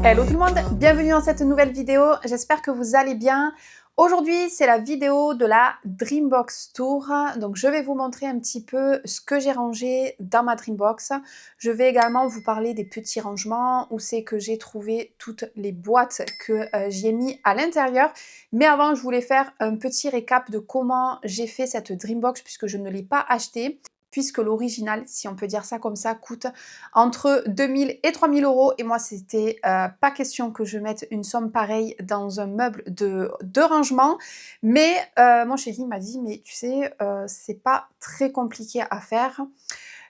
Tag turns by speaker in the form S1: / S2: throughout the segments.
S1: Hello tout le monde, bienvenue dans cette nouvelle vidéo, j'espère que vous allez bien. Aujourd'hui, c'est la vidéo de la Dreambox Tour, donc je vais vous montrer un petit peu ce que j'ai rangé dans ma Dreambox. Je vais également vous parler des petits rangements, où c'est que j'ai trouvé toutes les boîtes que j'y ai mis à l'intérieur. Mais avant, je voulais faire un petit récap de comment j'ai fait cette Dreambox, puisque je ne l'ai pas achetée. Puisque l'original, si on peut dire ça comme ça, coûte entre 2000 et 3000 euros. Et moi, c'était pas question que je mette une somme pareille dans un meuble de rangement. Mais mon chéri m'a dit, mais tu sais, c'est pas très compliqué à faire.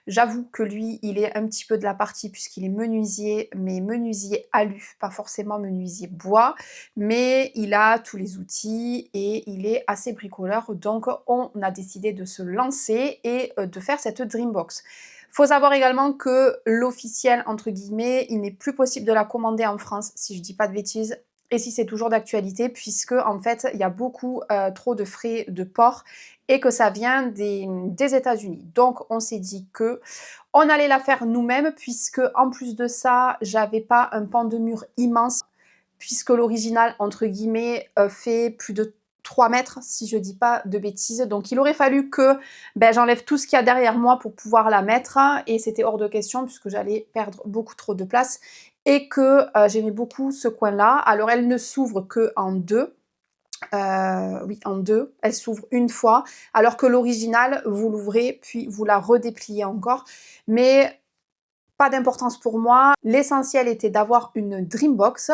S1: J'avoue que lui, il est un petit peu de la partie puisqu'il est menuisier, mais menuisier alu, pas forcément menuisier bois, mais il a tous les outils et il est assez bricoleur, donc on a décidé de se lancer et de faire cette Dreambox. Faut savoir également que l'officiel, entre guillemets, il n'est plus possible de la commander en France, si je dis pas de bêtises, et si c'est toujours d'actualité, puisque en fait, il y a beaucoup trop de frais de port et que ça vient des États-Unis. Donc on s'est dit que on allait la faire nous-mêmes, puisque en plus de ça, j'avais pas un pan de mur immense, puisque l'original, entre guillemets, fait plus de 3 mètres, si je dis pas de bêtises. Donc il aurait fallu que j'enlève tout ce qu'il y a derrière moi pour pouvoir la mettre, et c'était hors de question puisque j'allais perdre beaucoup trop de place et que j'aimais beaucoup ce coin-là. Alors elle ne s'ouvre qu'en deux. Oui, en deux, elle s'ouvre une fois, alors que l'original, vous l'ouvrez, puis vous la redépliez encore. Mais pas d'importance pour moi. L'essentiel était d'avoir une Dreambox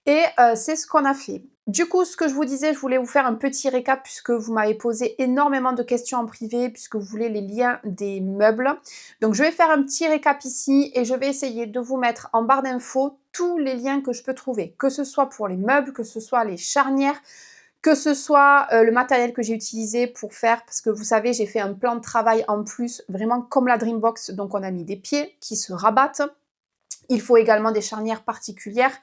S1: et c'est ce qu'on a fait. Du coup, ce que je vous disais, je voulais vous faire un petit récap puisque vous m'avez posé énormément de questions en privé, puisque vous voulez les liens des meubles. Donc je vais faire un petit récap ici et je vais essayer de vous mettre en barre d'infos tous les liens que je peux trouver, que ce soit pour les meubles, que ce soit les charnières, que ce soit le matériel que j'ai utilisé pour faire, parce que vous savez, j'ai fait un plan de travail en plus, vraiment comme la Dreambox, donc on a mis des pieds qui se rabattent. Il faut également des charnières particulières.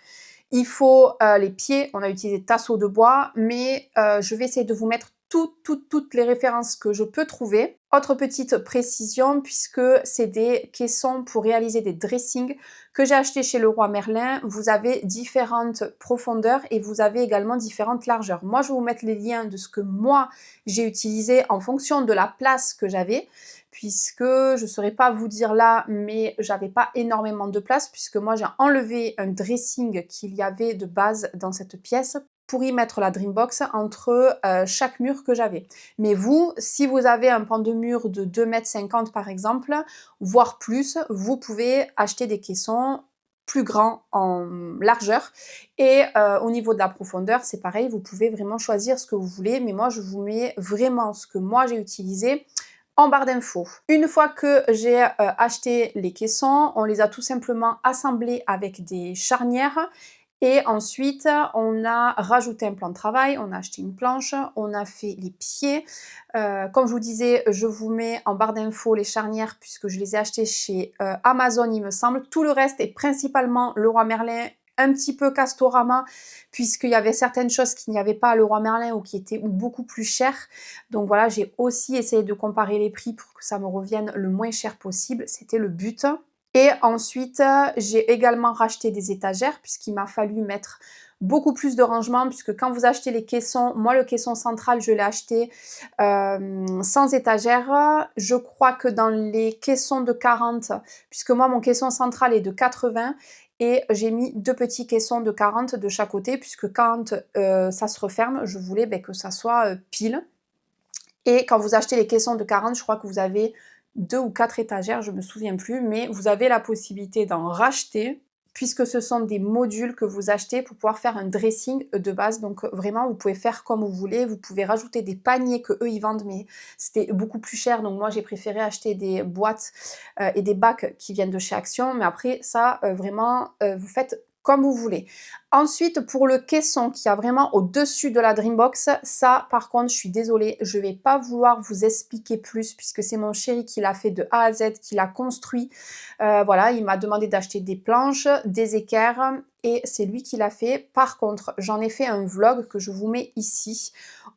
S1: Il faut les pieds, on a utilisé des tasseaux de bois, mais je vais essayer de vous mettre toutes les références que je peux trouver. Autre petite précision, puisque c'est des caissons pour réaliser des dressings que j'ai acheté chez Leroy Merlin. Vous avez différentes profondeurs et vous avez également différentes largeurs. Moi, je vais vous mettre les liens de ce que moi j'ai utilisé en fonction de la place que j'avais, puisque je ne saurais pas vous dire là, mais j'avais pas énormément de place, puisque moi j'ai enlevé un dressing qu'il y avait de base dans cette pièce pour y mettre la Dreambox entre chaque mur que j'avais. Mais vous, si vous avez un pan de mur de 2,50 m par exemple, voire plus, vous pouvez acheter des caissons plus grands en largeur. Et au niveau de la profondeur, c'est pareil, vous pouvez vraiment choisir ce que vous voulez, mais moi je vous mets vraiment ce que moi j'ai utilisé en barre d'infos. Une fois que j'ai acheté les caissons, on les a tout simplement assemblés avec des charnières. Et ensuite, on a rajouté un plan de travail, on a acheté une planche, on a fait les pieds. Comme je vous disais, je vous mets en barre d'infos les charnières puisque je les ai achetées chez Amazon, il me semble. Tout le reste est principalement Leroy Merlin, un petit peu Castorama, puisqu'il y avait certaines choses qu'il n'y avait pas à Leroy Merlin ou qui étaient beaucoup plus chères. Donc voilà, j'ai aussi essayé de comparer les prix pour que ça me revienne le moins cher possible. C'était le but. Et ensuite, j'ai également racheté des étagères puisqu'il m'a fallu mettre beaucoup plus de rangement, puisque quand vous achetez les caissons, moi le caisson central je l'ai acheté sans étagère. Je crois que dans les caissons de 40, puisque moi mon caisson central est de 80, et j'ai mis deux petits caissons de 40 de chaque côté, puisque quand ça se referme, je voulais que ça soit pile. Et quand vous achetez les caissons de 40, je crois que vous avez 2 ou 4 étagères, je ne me souviens plus, mais vous avez la possibilité d'en racheter, puisque ce sont des modules que vous achetez pour pouvoir faire un dressing de base. Donc vraiment, vous pouvez faire comme vous voulez. Vous pouvez rajouter des paniers que eux ils vendent, mais c'était beaucoup plus cher. Donc moi, j'ai préféré acheter des boîtes et des bacs qui viennent de chez Action. Mais après, ça, vraiment, vous faites comme vous voulez. Ensuite, pour le caisson qui a vraiment au-dessus de la Dreambox, ça, par contre, je suis désolée, je ne vais pas vouloir vous expliquer plus puisque c'est mon chéri qui l'a fait de A à Z, qui l'a construit. Voilà, il m'a demandé d'acheter des planches, des équerres et c'est lui qui l'a fait. Par contre, j'en ai fait un vlog que je vous mets ici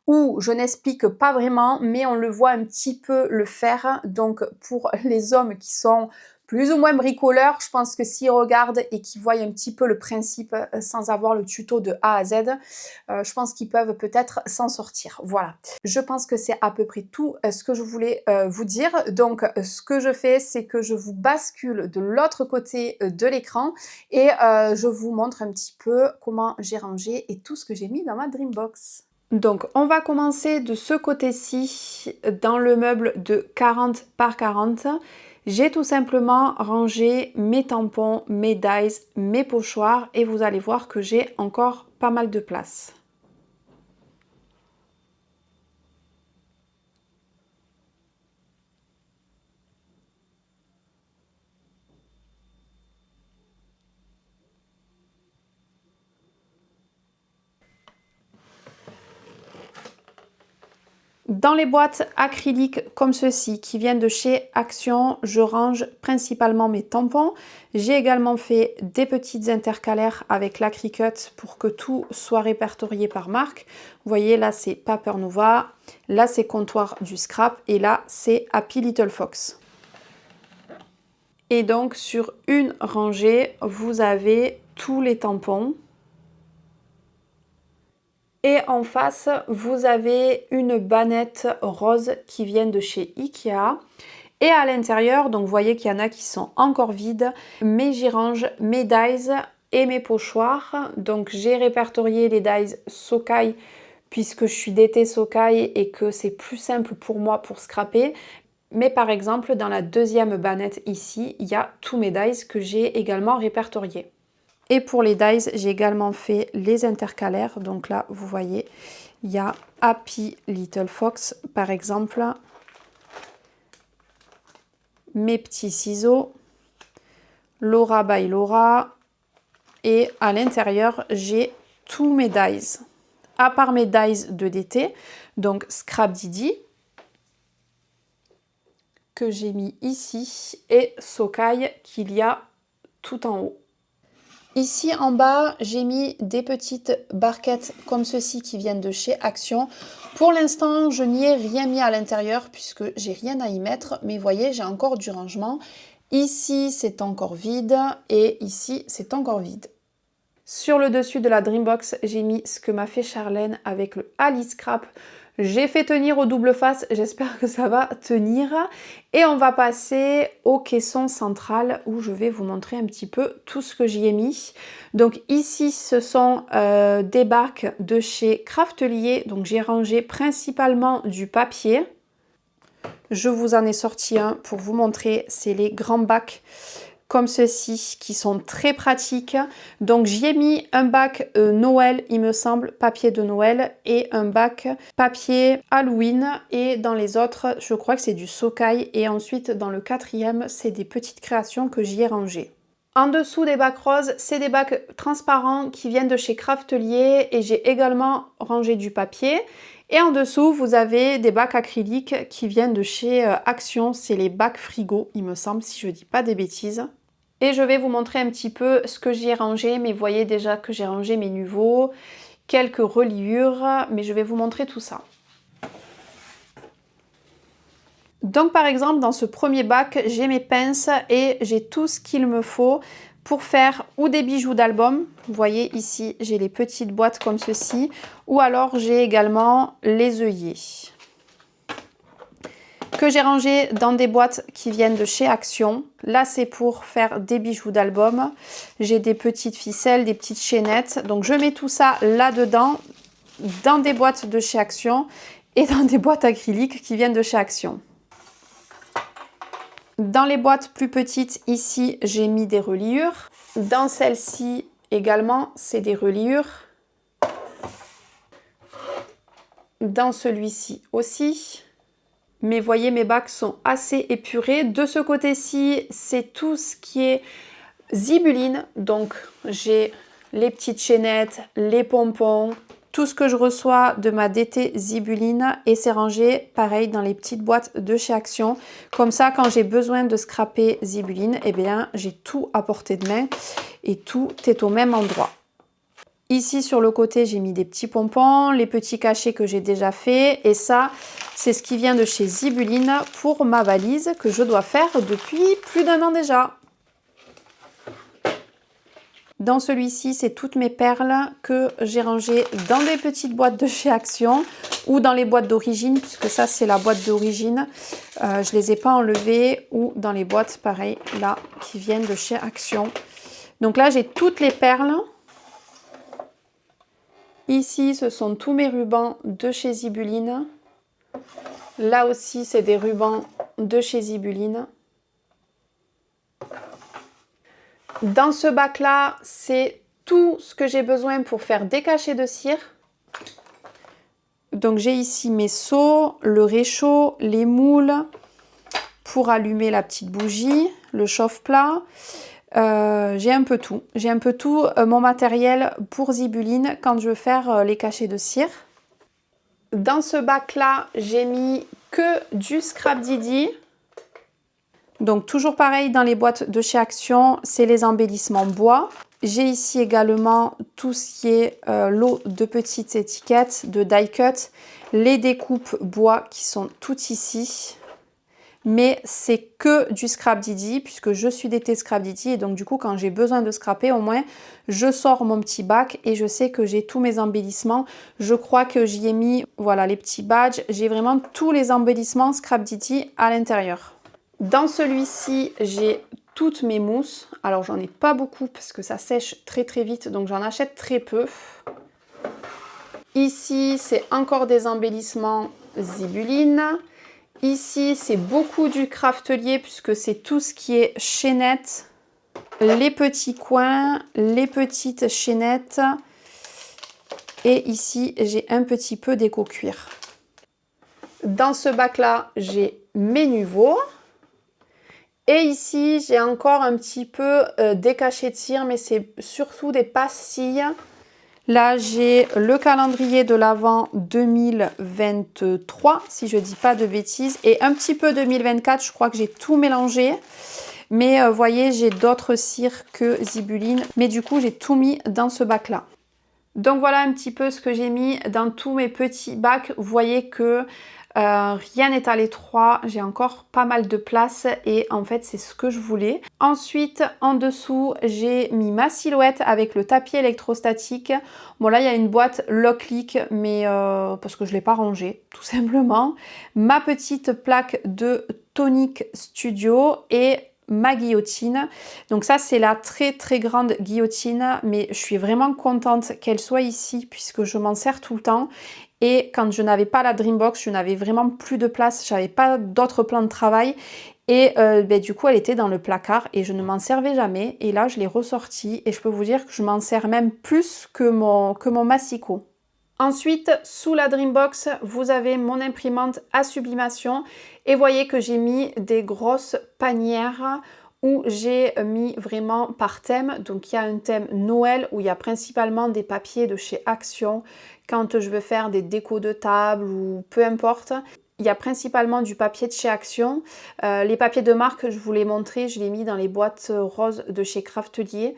S1: où je n'explique pas vraiment, mais on le voit un petit peu le faire. Donc, pour les hommes qui sont plus ou moins bricoleurs, je pense que s'ils regardent et qu'ils voient un petit peu le principe sans avoir le tuto de A à Z, je pense qu'ils peuvent peut-être s'en sortir. Voilà, je pense que c'est à peu près tout ce que je voulais vous dire. Donc ce que je fais, c'est que je vous bascule de l'autre côté de l'écran et je vous montre un petit peu comment j'ai rangé et tout ce que j'ai mis dans ma Dreambox. Donc on va commencer de ce côté-ci, dans le meuble de 40 par 40. J'ai tout simplement rangé mes tampons, mes dies, mes pochoirs et vous allez voir que j'ai encore pas mal de place. Dans les boîtes acryliques comme ceci qui viennent de chez Action, je range principalement mes tampons. J'ai également fait des petites intercalaires avec la Cricut pour que tout soit répertorié par marque. Vous voyez, là c'est Paper Nova, là c'est Comptoir du Scrap et là c'est Happy Little Fox. Et donc sur une rangée, vous avez tous les tampons. Et en face, vous avez une bannette rose qui vient de chez Ikea. Et à l'intérieur, donc vous voyez qu'il y en a qui sont encore vides, mais j'y range mes dies et mes pochoirs. Donc j'ai répertorié les dies Sokai puisque je suis d'été Sokai et que c'est plus simple pour moi pour scraper. Mais par exemple, dans la deuxième bannette ici, il y a tous mes dies que j'ai également répertoriés. Et pour les dies, j'ai également fait les intercalaires. Donc là, vous voyez, il y a Happy Little Fox, par exemple. Mes petits ciseaux. Laura by Laura. Et à l'intérieur, j'ai tous mes dies. À part mes dies de DT, donc Scrap Didi, que j'ai mis ici, et Sokai qu'il y a tout en haut. Ici en bas, j'ai mis des petites barquettes comme ceci qui viennent de chez Action. Pour l'instant, je n'y ai rien mis à l'intérieur puisque j'ai rien à y mettre. Mais vous voyez, j'ai encore du rangement. Ici, c'est encore vide et ici, c'est encore vide. Sur le dessus de la Dreambox, j'ai mis ce que m'a fait Charlène avec le Ali Scrap. J'ai fait tenir au double face, j'espère que ça va tenir. Et on va passer au caisson central où je vais vous montrer un petit peu tout ce que j'y ai mis. Donc ici, ce sont des bacs de chez Craftelier. Donc j'ai rangé principalement du papier. Je vous en ai sorti un pour vous montrer, c'est les grands bacs comme ceci qui sont très pratiques. Donc j'y ai mis un bac Noël, il me semble, papier de Noël, et un bac papier Halloween, et dans les autres je crois que c'est du Sokai, et ensuite dans le quatrième c'est des petites créations que j'y ai rangées. En dessous des bacs roses, c'est des bacs transparents qui viennent de chez Craftelier, et j'ai également rangé du papier. Et en dessous, vous avez des bacs acryliques qui viennent de chez Action, c'est les bacs frigo, il me semble, si je dis pas des bêtises. Et je vais vous montrer un petit peu ce que j'y ai rangé, mais vous voyez déjà que j'ai rangé mes nuveaux, quelques reliures, mais je vais vous montrer tout ça. Donc par exemple, dans ce premier bac, j'ai mes pinces et j'ai tout ce qu'il me faut pour faire ou des bijoux d'album. Vous voyez ici, j'ai les petites boîtes comme ceci, ou alors j'ai également les œillets que j'ai rangé dans des boîtes qui viennent de chez Action. Là, c'est pour faire des bijoux d'album. J'ai des petites ficelles, des petites chaînettes. Donc, je mets tout ça là-dedans, dans des boîtes de chez Action et dans des boîtes acryliques qui viennent de chez Action. Dans les boîtes plus petites, ici, j'ai mis des reliures. Dans celle-ci également, c'est des reliures. Dans celui-ci aussi. Mais voyez, mes bacs sont assez épurés. De ce côté-ci, c'est tout ce qui est zibeline. Donc, j'ai les petites chaînettes, les pompons, tout ce que je reçois de ma DT zibeline. Et c'est rangé, pareil, dans les petites boîtes de chez Action. Comme ça, quand j'ai besoin de scraper zibeline, eh bien, j'ai tout à portée de main et tout est au même endroit. Ici, sur le côté, j'ai mis des petits pompons, les petits cachets que j'ai déjà fait. Et ça, C'est ce qui vient de chez Zibuline pour ma valise que je dois faire depuis plus d'1 an déjà. Dans celui-ci, c'est toutes mes perles que j'ai rangées dans des petites boîtes de chez Action ou dans les boîtes d'origine, puisque ça, c'est la boîte d'origine. Je ne les ai pas enlevées, ou dans les boîtes, pareil, là, qui viennent de chez Action. Donc là, j'ai toutes les perles. Ici, ce sont tous mes rubans de chez Zibuline. Là aussi, c'est des rubans de chez Zibuline. Dans ce bac-là, c'est tout ce que j'ai besoin pour faire des cachets de cire. Donc j'ai ici mes seaux, le réchaud, les moules pour allumer la petite bougie, le chauffe-plat. J'ai un peu tout. J'ai un peu tout mon matériel pour Zibuline quand je veux faire les cachets de cire. Dans ce bac-là, j'ai mis que du Scrap Didi. Donc toujours pareil dans les boîtes de chez Action, c'est les embellissements bois. J'ai ici également tout ce qui est lot de petites étiquettes, de die cut, les découpes bois qui sont toutes ici. Mais c'est que du Scrap Didi puisque je suis d'été Scrap Didi et donc du coup quand j'ai besoin de scraper au moins je sors mon petit bac et je sais que j'ai tous mes embellissements. Je crois que j'y ai mis voilà les petits badges, j'ai vraiment tous les embellissements Scrap Didi à l'intérieur. Dans celui-ci, j'ai toutes mes mousses. Alors, j'en ai pas beaucoup parce que ça sèche très très vite, donc j'en achète très peu. Ici, c'est encore des embellissements Zibuline. Ici, c'est beaucoup du craftelier puisque c'est tout ce qui est chaînettes, les petits coins, les petites chaînettes. Et ici, j'ai un petit peu d'éco-cuir. Dans ce bac-là, j'ai mes nuveaux. Et ici, j'ai encore un petit peu des cachets de cire, mais c'est surtout des pastilles. Là, j'ai le calendrier de l'Avent 2023, si je ne dis pas de bêtises, et un petit peu 2024, je crois que j'ai tout mélangé. Mais vous voyez, j'ai d'autres cires que Zibuline, mais du coup, j'ai tout mis dans ce bac-là. Donc voilà un petit peu ce que j'ai mis dans tous mes petits bacs. Vous voyez que rien n'est à l'étroit, j'ai encore pas mal de place et en fait c'est ce que je voulais. Ensuite en dessous j'ai mis ma silhouette avec le tapis électrostatique. Bon là il y a une boîte Locklick mais parce que je ne l'ai pas rangée tout simplement. Ma petite plaque de Tonic Studio et ma guillotine. Donc ça c'est la très très grande guillotine mais je suis vraiment contente qu'elle soit ici puisque je m'en sers tout le temps. Et quand je n'avais pas la Dreambox, je n'avais vraiment plus de place, j'avais pas d'autres plans de travail. Et du coup, elle était dans le placard et je ne m'en servais jamais. Et là, je l'ai ressortie et je peux vous dire que je m'en sers même plus que mon massicot. Ensuite, sous la Dreambox, vous avez mon imprimante à sublimation. Et voyez que j'ai mis des grosses panières où j'ai mis vraiment par thème. Donc il y a un thème Noël où il y a principalement des papiers de chez Action quand je veux faire des décos de table ou peu importe. Il y a principalement du papier de chez Action. Les papiers de marque, je vous les montrer, je les ai mis dans les boîtes roses de chez Craftelier.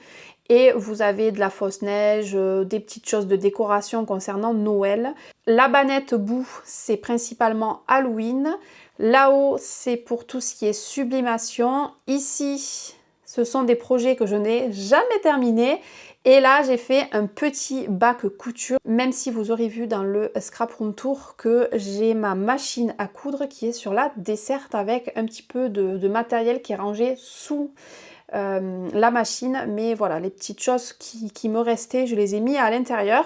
S1: Et vous avez de la fausse neige, des petites choses de décoration concernant Noël. La bannette bout, c'est principalement Halloween. Là-haut, c'est pour tout ce qui est sublimation. Ici, ce sont des projets que je n'ai jamais terminés. Et là, j'ai fait un petit bac couture, même si vous aurez vu dans le Scrap Room Tour que j'ai ma machine à coudre qui est sur la desserte avec un petit peu de matériel qui est rangé sous la machine. Mais voilà, les petites choses qui me restaient, je les ai mis à l'intérieur.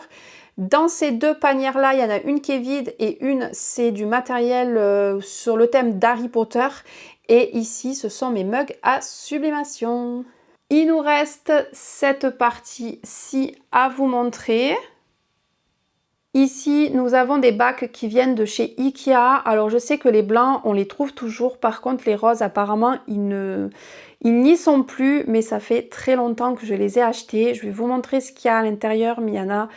S1: Dans ces deux panières-là, il y en a une qui est vide et une, c'est du matériel sur le thème d'Harry Potter. Et ici, ce sont mes mugs à sublimation. Il nous reste cette partie-ci à vous montrer. Ici, nous avons des bacs qui viennent de chez Ikea. Alors, je sais que les blancs, on les trouve toujours. Par contre, les roses, apparemment, ils n'y sont plus. Mais ça fait très longtemps que je les ai achetés. Je vais vous montrer ce qu'il y a à l'intérieur. Mais il y en a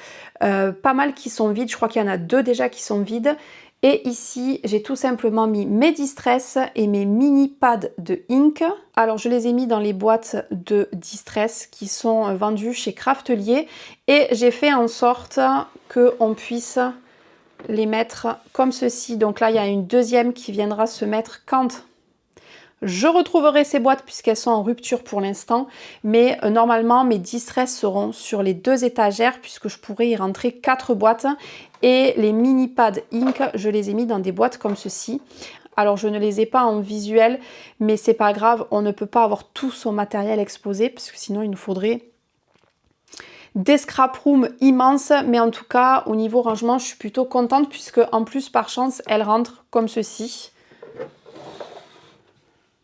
S1: pas mal qui sont vides. Je crois qu'il y en a 2 déjà qui sont vides. Et ici, j'ai tout simplement mis mes Distress et mes mini pads de ink. Alors, je les ai mis dans les boîtes de Distress qui sont vendues chez Craftelier. Et j'ai fait en sorte qu'on puisse les mettre comme ceci. Donc là, il y a une deuxième qui viendra se mettre quand je retrouverai ces boîtes puisqu'elles sont en rupture pour l'instant. Mais normalement, mes distresses seront sur les 2 étagères puisque je pourrais y rentrer 4 boîtes. Et les mini pads ink, je les ai mis dans des boîtes comme ceci. Alors, je ne les ai pas en visuel, mais c'est pas grave. On ne peut pas avoir tout son matériel exposé parce que sinon, il nous faudrait des scrap rooms immenses. Mais en tout cas, au niveau rangement, je suis plutôt contente puisque en plus, par chance, elles rentrent comme ceci.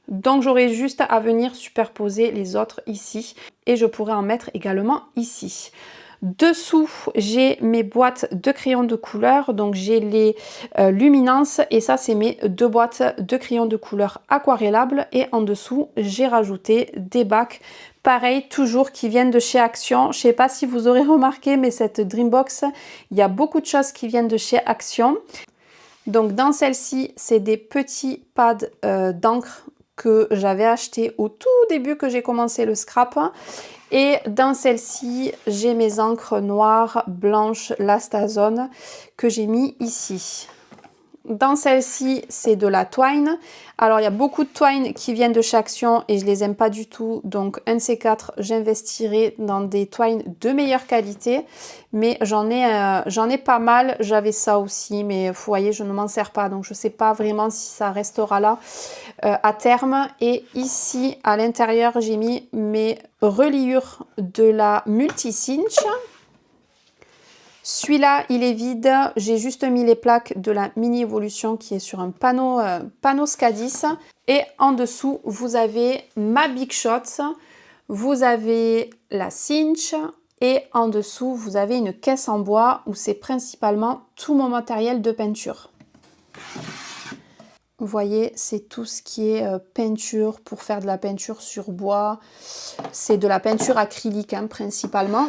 S1: Donc j'aurai juste à venir superposer les autres ici et je pourrais en mettre également ici. Dessous, j'ai mes boîtes de crayons de couleur, donc j'ai les luminances et ça c'est mes 2 boîtes de crayons de couleur aquarellables et en dessous j'ai rajouté des bacs pareil toujours qui viennent de chez Action. Je ne sais pas si vous aurez remarqué mais cette Dreambox, il y a beaucoup de choses qui viennent de chez Action. Donc dans celle-ci, c'est des petits pads d'encre que j'avais acheté au tout début que j'ai commencé le scrap. Et dans celle-ci, j'ai mes encres noires, blanches, Lastazone que j'ai mis ici. Dans celle-ci, c'est de la twine. Alors, il y a beaucoup de twine qui viennent de chez Action et je les aime pas du tout. Donc, un de ces 4, j'investirai dans des twine de meilleure qualité. Mais j'en ai pas mal. J'avais ça aussi, mais vous voyez, je ne m'en sers pas. Donc, je sais pas vraiment si ça restera là à terme. Et ici, à l'intérieur, j'ai mis mes reliures de la Multi-Cinch. Celui-là, il est vide. J'ai juste mis les plaques de la Mini Evolution qui est sur un panneau, panneau Scadis. Et en dessous, vous avez ma Big Shots. Vous avez la Cinch. Et en dessous, vous avez une caisse en bois où c'est principalement tout mon matériel de peinture. Vous voyez, c'est tout ce qui est peinture pour faire de la peinture sur bois. C'est de la peinture acrylique hein, principalement.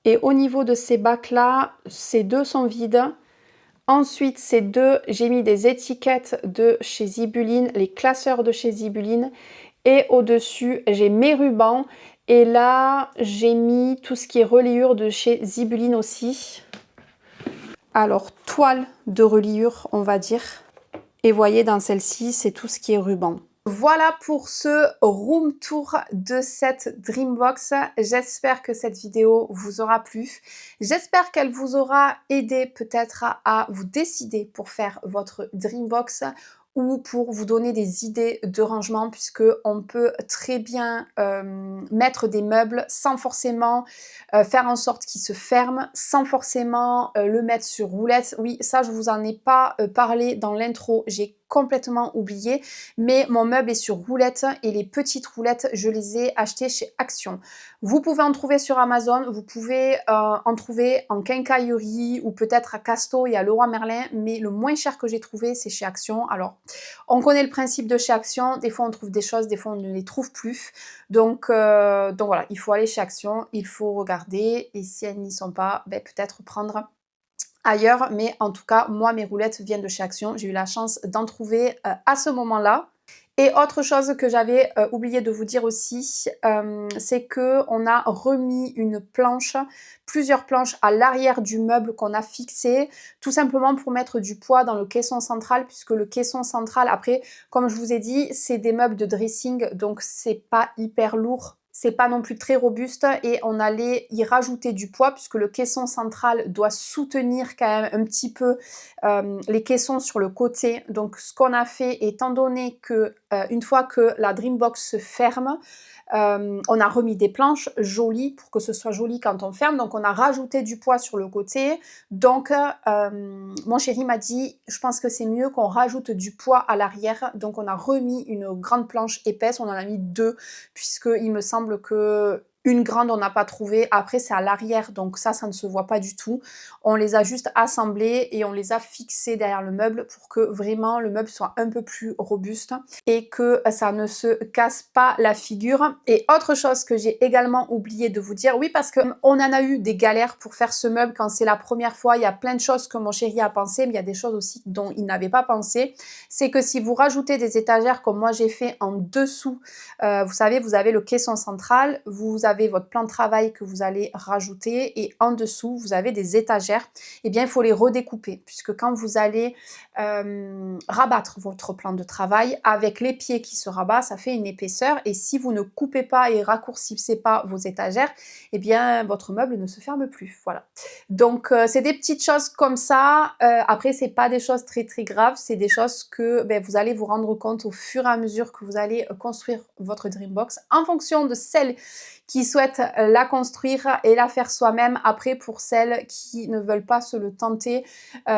S1: Et au niveau de ces bacs-là, ces 2 sont vides. Ensuite, ces 2, j'ai mis des étiquettes de chez Zibuline, les classeurs de chez Zibuline. Et au-dessus, j'ai mes rubans. Et là, j'ai mis tout ce qui est reliure de chez Zibuline aussi. Alors, toile de reliure, on va dire. Et vous voyez, dans celle-ci, c'est tout ce qui est ruban. Voilà pour ce room tour de cette Dreambox. J'espère que cette vidéo vous aura plu. J'espère qu'elle vous aura aidé peut-être à vous décider pour faire votre Dreambox ou pour vous donner des idées de rangement puisque on peut très bien mettre des meubles sans forcément faire en sorte qu'ils se ferment, sans forcément le mettre sur roulette. Oui, ça je vous en ai pas parlé dans l'intro, j'ai complètement oublié, mais mon meuble est sur roulette et les petites roulettes, je les ai achetées chez Action. Vous pouvez en trouver sur Amazon, vous pouvez en trouver en quincaillerie ou peut-être à Casto et à Leroy Merlin, mais le moins cher que j'ai trouvé, c'est chez Action. Alors, on connaît le principe de chez Action, des fois on trouve des choses, des fois on ne les trouve plus. Donc voilà, il faut aller chez Action, il faut regarder et si elles n'y sont pas, ben, peut-être prendre ailleurs, mais en tout cas, moi, mes roulettes viennent de chez Action. J'ai eu la chance d'en trouver à ce moment-là. Et autre chose que j'avais oublié de vous dire aussi, c'est qu'on a remis une planche, plusieurs planches à l'arrière du meuble qu'on a fixé, tout simplement pour mettre du poids dans le caisson central, puisque le caisson central, après, comme je vous ai dit, c'est des meubles de dressing, donc c'est pas hyper lourd. C'est pas non plus très robuste et on allait y rajouter du poids puisque le caisson central doit soutenir quand même un petit peu les caissons sur le côté. Donc ce qu'on a fait, étant donné que une fois que la Dreambox se ferme, on a remis des planches jolies pour que ce soit joli quand on ferme. Donc on a rajouté du poids sur le côté. Donc mon chéri m'a dit, je pense que c'est mieux qu'on rajoute du poids à l'arrière. Donc on a remis une grande planche épaisse. On en a mis 2 puisqu'il me semble que une grande, on n'a pas trouvé. Après, c'est à l'arrière, donc ça ne se voit pas du tout. On les a juste assemblés et on les a fixés derrière le meuble pour que vraiment le meuble soit un peu plus robuste et que ça ne se casse pas la figure. Et autre chose que j'ai également oublié de vous dire, oui, parce qu'on en a eu des galères pour faire ce meuble quand c'est la première fois. Il y a plein de choses que mon chéri a pensé, mais il y a des choses aussi dont il n'avait pas pensé. C'est que si vous rajoutez des étagères comme moi j'ai fait en dessous, vous savez, vous avez le caisson central, vous avez avez votre plan de travail que vous allez rajouter et en dessous, vous avez des étagères. Eh bien, il faut les redécouper puisque quand vous allez rabattre votre plan de travail, avec les pieds qui se rabattent, ça fait une épaisseur et si vous ne coupez pas et raccourcissez pas vos étagères, eh bien, votre meuble ne se ferme plus. Voilà. Donc, c'est des petites choses comme ça. Après, c'est pas des choses très, très graves. C'est des choses que vous allez vous rendre compte au fur et à mesure que vous allez construire votre Dreambox en fonction de celles qui souhaitent la construire et la faire soi-même. Après, pour celles qui ne veulent pas se le tenter,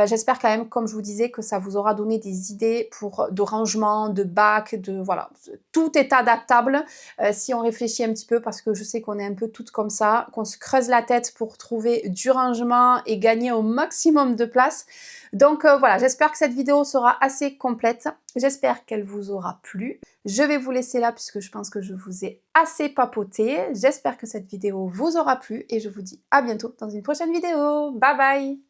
S1: j'espère quand même, comme je vous disais, que ça vous aura donné des idées de rangement, de bac, de voilà. Tout est adaptable si on réfléchit un petit peu parce que je sais qu'on est un peu toutes comme ça, qu'on se creuse la tête pour trouver du rangement et gagner au maximum de place. Donc voilà, j'espère que cette vidéo sera assez complète. J'espère qu'elle vous aura plu. Je vais vous laisser là puisque je pense que je vous ai assez papoté. J'espère que cette vidéo vous aura plu et je vous dis à bientôt dans une prochaine vidéo. Bye bye!